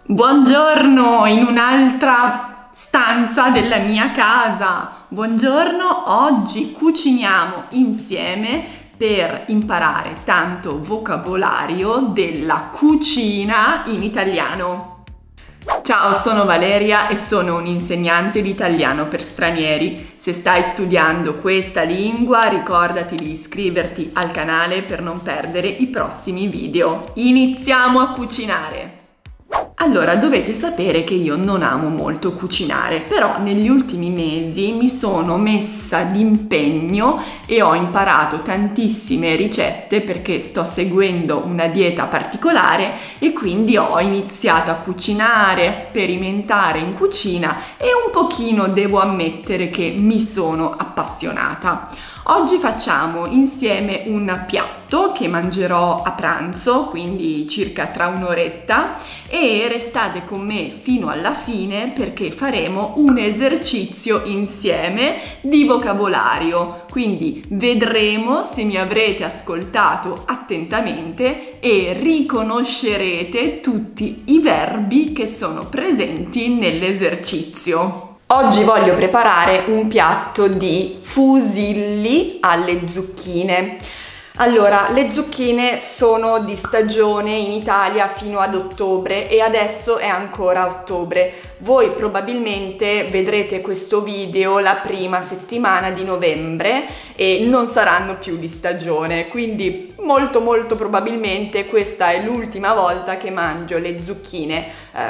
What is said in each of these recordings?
Buongiorno in un'altra stanza della mia casa. Buongiorno, oggi cuciniamo insieme per imparare tanto vocabolario della cucina in italiano. Ciao, sono Valeria e sono un'insegnante di italiano per stranieri. Se stai studiando questa lingua, ricordati di iscriverti al canale per non perdere i prossimi video. Iniziamo a cucinare! Allora, dovete sapere che io non amo molto cucinare, però negli ultimi mesi mi sono messa d'impegno e ho imparato tantissime ricette perché sto seguendo una dieta particolare e quindi ho iniziato a cucinare, a sperimentare in cucina e un pochino devo ammettere che mi sono appassionata. Oggi facciamo insieme un piatto che mangerò a pranzo, quindi circa tra un'oretta, e restate con me fino alla fine perché faremo un esercizio insieme di vocabolario. Quindi vedremo se mi avrete ascoltato attentamente e riconoscerete tutti i verbi che sono presenti nell'esercizio. Oggi voglio preparare un piatto di fusilli alle zucchine. Allora, le zucchine sono di stagione in Italia fino ad ottobre e adesso è ancora ottobre. Voi probabilmente vedrete questo video la prima settimana di novembre e non saranno più di stagione, quindi molto probabilmente questa è l'ultima volta che mangio le zucchine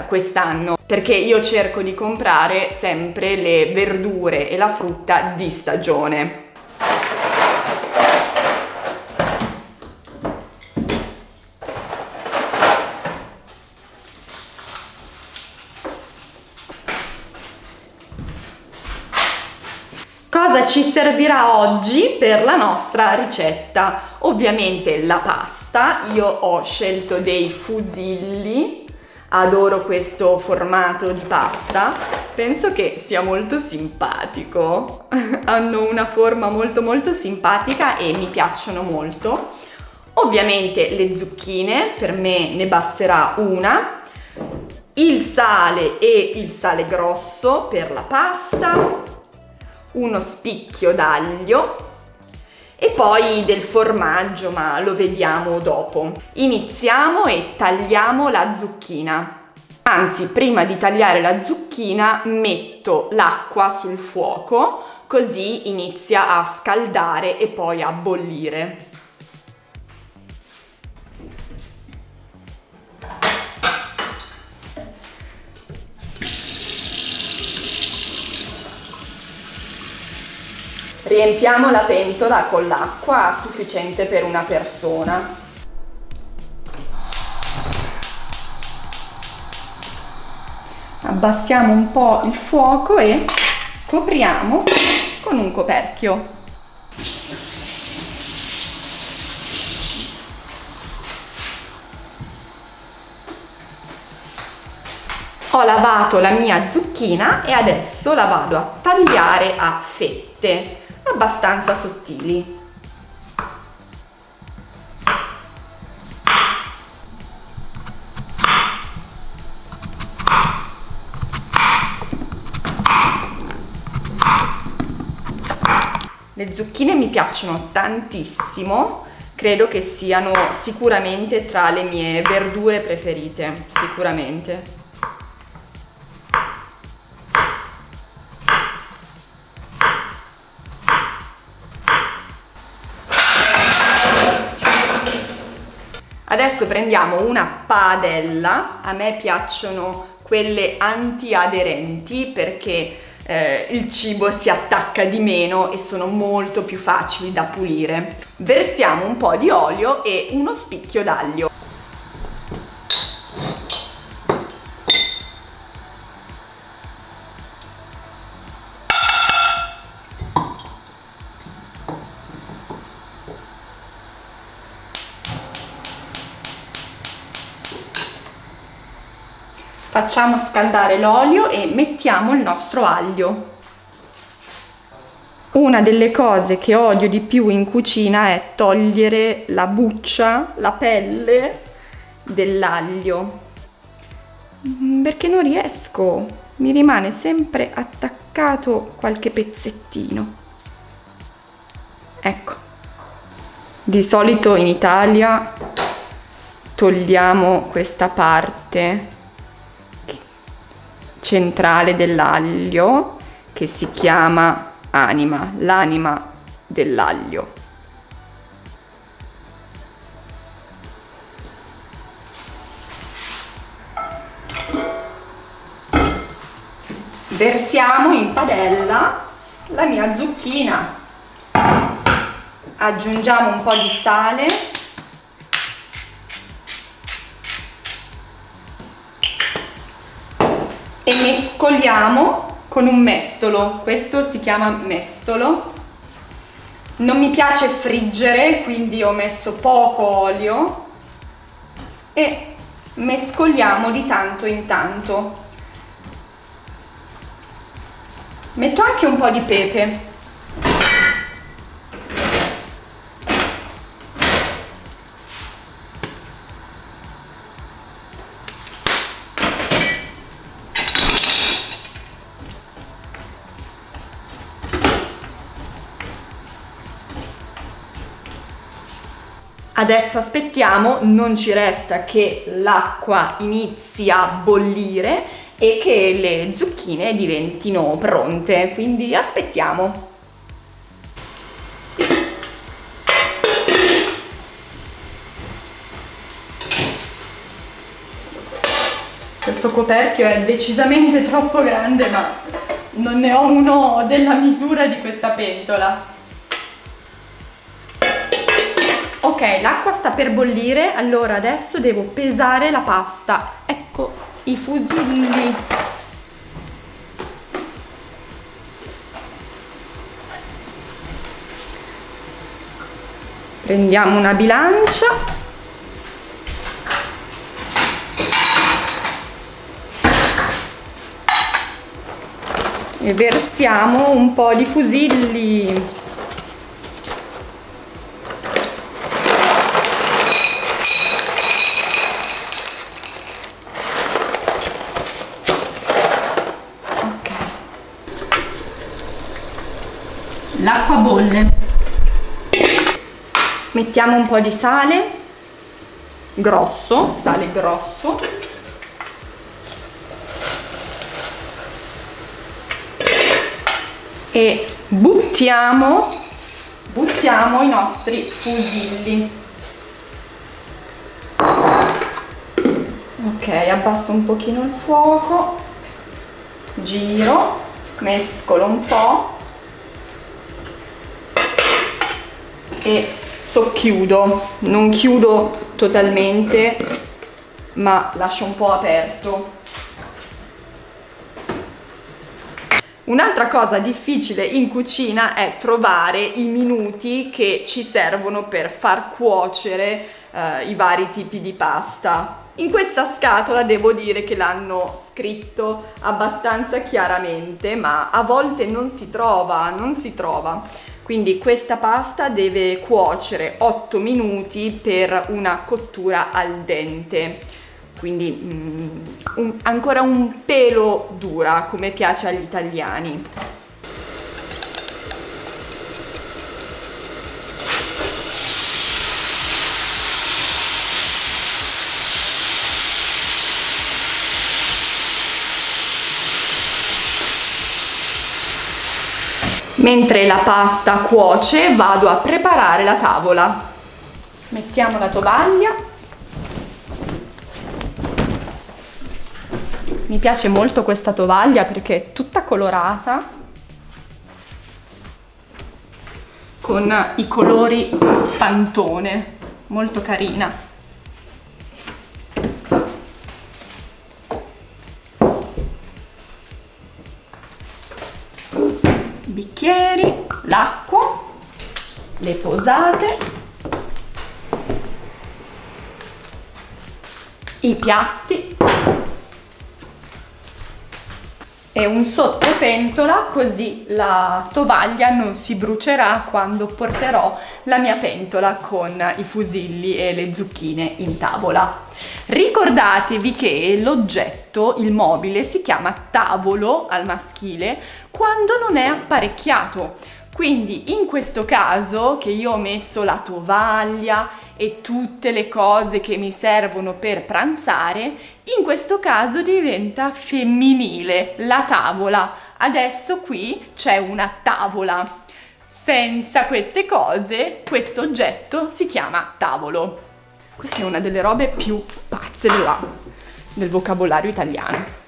quest'anno, perché io cerco di comprare sempre le verdure e la frutta di stagione. Cosa ci servirà oggi per la nostra ricetta? Ovviamente la pasta. Io ho scelto dei fusilli, adoro questo formato di pasta, penso che sia molto simpatico, hanno una forma molto simpatica e mi piacciono molto. Ovviamente le zucchine, per me ne basterà una, il sale e il sale grosso per la pasta, uno spicchio d'aglio e poi del formaggio, ma lo vediamo dopo. Iniziamo e tagliamo la zucchina. Anzi, prima di tagliare la zucchina metto l'acqua sul fuoco, così inizia a scaldare e poi a bollire. Riempiamo la pentola con l'acqua sufficiente per una persona. Abbassiamo un po' il fuoco e copriamo con un coperchio. Ho lavato la mia zucchina e adesso la vado a tagliare a fette abbastanza sottili. Le zucchine mi piacciono tantissimo, credo che siano sicuramente tra le mie verdure preferite, sicuramente. Adesso prendiamo una padella, a me piacciono quelle antiaderenti perché il cibo si attacca di meno e sono molto più facili da pulire. Versiamo un po' di olio e uno spicchio d'aglio. Facciamo scaldare l'olio e mettiamo il nostro aglio. Una delle cose che odio di più in cucina è togliere la buccia, la pelle dell'aglio. perché non riesco, mi rimane sempre attaccato qualche pezzettino. Ecco, di solito in Italia togliamo questa parte centrale dell'aglio che si chiama anima, l'anima dell'aglio. Versiamo in padella la mia zucchina, aggiungiamo un po' di sale e mescoliamo con un mestolo. Questo si chiama mestolo. Non mi piace friggere, quindi ho messo poco olio e mescoliamo di tanto in tanto. Metto anche un po' di pepe. Adesso aspettiamo, non ci resta che l'acqua inizi a bollire e che le zucchine diventino pronte, quindi aspettiamo. Questo coperchio è decisamente troppo grande, ma non ne ho uno della misura di questa pentola. Ok, l'acqua sta per bollire, allora adesso devo pesare la pasta. Ecco i fusilli. Prendiamo una bilancia. E versiamo un po' di fusilli. L'acqua bolle. Mettiamo un po' di sale grosso, sale grosso. E buttiamo i nostri fusilli. Ok, abbasso un pochino il fuoco, giro, mescolo un po' e socchiudo, non chiudo totalmente ma lascio un po' aperto. Un'altra cosa difficile in cucina è trovare i minuti che ci servono per far cuocere i vari tipi di pasta. In questa scatola devo dire che l'hanno scritto abbastanza chiaramente, ma a volte non si trova. Quindi questa pasta deve cuocere 8 minuti per una cottura al dente, quindi ancora un pelo dura come piace agli italiani. Mentre la pasta cuoce vado a preparare la tavola. Mettiamo la tovaglia. Mi piace molto questa tovaglia perché è tutta colorata con i colori Pantone, molto carina. Bicchieri, l'acqua, le posate, i piatti e un sottopentola, così la tovaglia non si brucerà quando porterò la mia pentola con i fusilli e le zucchine in tavola. Ricordatevi che l'oggetto, il mobile, si chiama tavolo al maschile quando non è apparecchiato. Quindi in questo caso, che io ho messo la tovaglia e tutte le cose che mi servono per pranzare, in questo caso diventa femminile, la tavola. Adesso qui c'è una tavola. Senza queste cose, questo oggetto si chiama tavolo. Questa è una delle robe più pazze del vocabolario italiano.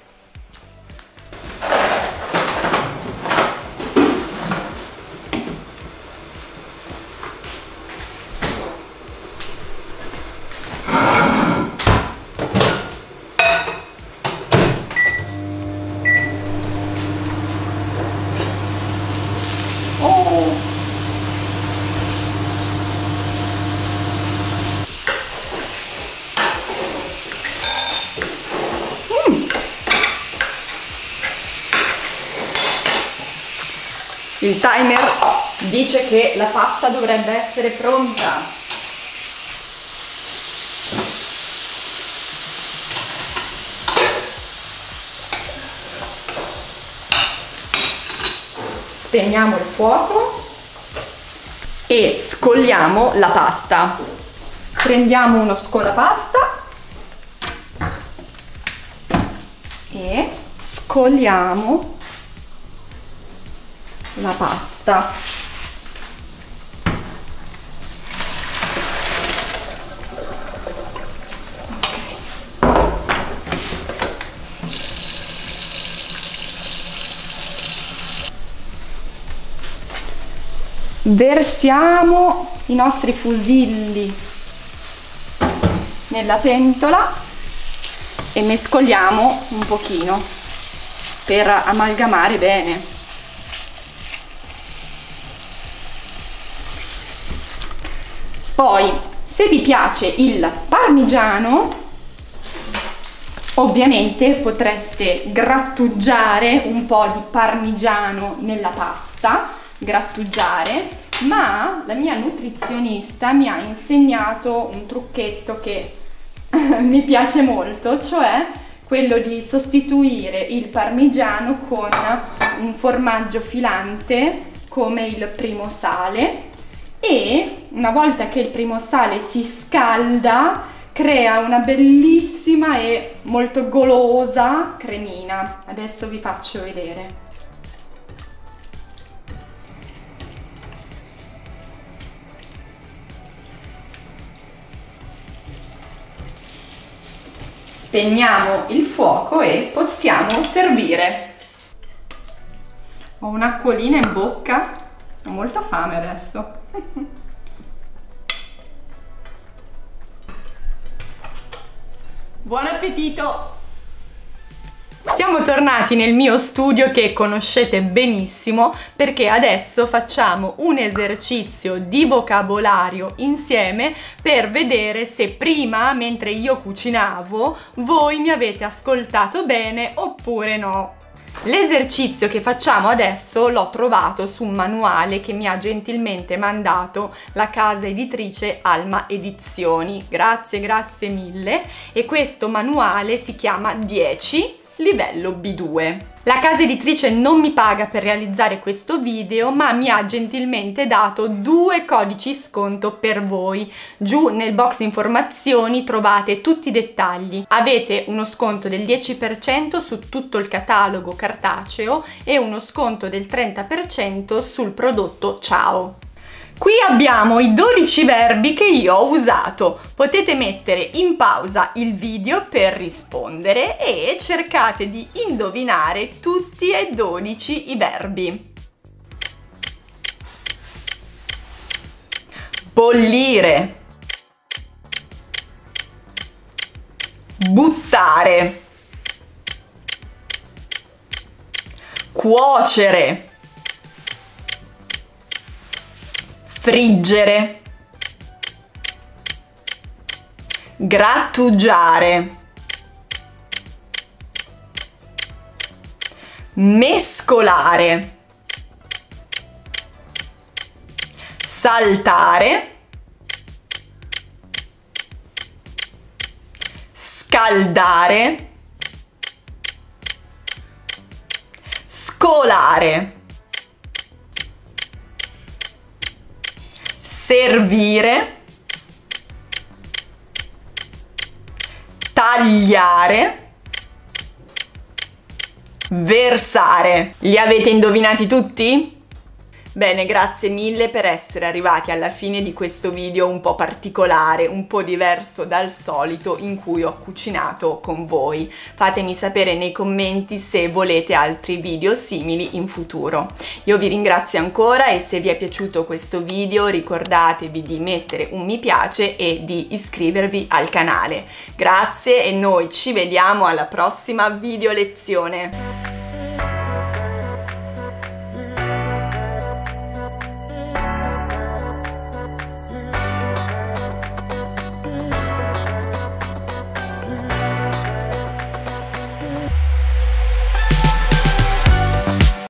Il timer dice che la pasta dovrebbe essere pronta. Spegniamo il fuoco e scolliamo la pasta. Prendiamo uno scolapasta e scolliamo la pasta. Versiamo i nostri fusilli nella pentola e mescoliamo un pochino per amalgamare bene. Poi, se vi piace il parmigiano, ovviamente potreste grattugiare un po' di parmigiano nella pasta, grattugiare, ma la mia nutrizionista mi ha insegnato un trucchetto che mi piace molto, cioè quello di sostituire il parmigiano con un formaggio filante come il primo sale. E una volta che il primo sale si scalda, crea una bellissima e molto golosa cremina. Adesso vi faccio vedere. Spegniamo il fuoco e possiamo servire. Ho un'acquolina in bocca, ho molta fame adesso. Buon appetito! Siamo tornati nel mio studio che conoscete benissimo perché adesso facciamo un esercizio di vocabolario insieme per vedere se prima, mentre io cucinavo, voi mi avete ascoltato bene oppure no. L'esercizio che facciamo adesso l'ho trovato su un manuale che mi ha gentilmente mandato la casa editrice Alma Edizioni. Grazie mille. E questo manuale si chiama 10 livello B2. La casa editrice non mi paga per realizzare questo video, ma mi ha gentilmente dato 2 codici sconto per voi. Giù nel box informazioni trovate tutti i dettagli. Avete uno sconto del 10% su tutto il catalogo cartaceo e uno sconto del 30% sul prodotto Ciao. Qui abbiamo i 12 verbi che io ho usato. Potete mettere in pausa il video per rispondere e cercate di indovinare tutti e 12 i verbi. Bollire, buttare, cuocere, friggere, grattugiare, mescolare, saltare, scaldare, scolare, servire, tagliare, versare. Li avete indovinati tutti? Bene, grazie mille per essere arrivati alla fine di questo video un po' particolare, un po' diverso dal solito in cui ho cucinato con voi. Fatemi sapere nei commenti se volete altri video simili in futuro. Io vi ringrazio ancora e se vi è piaciuto questo video ricordatevi di mettere un mi piace e di iscrivervi al canale. Grazie e noi ci vediamo alla prossima video lezione.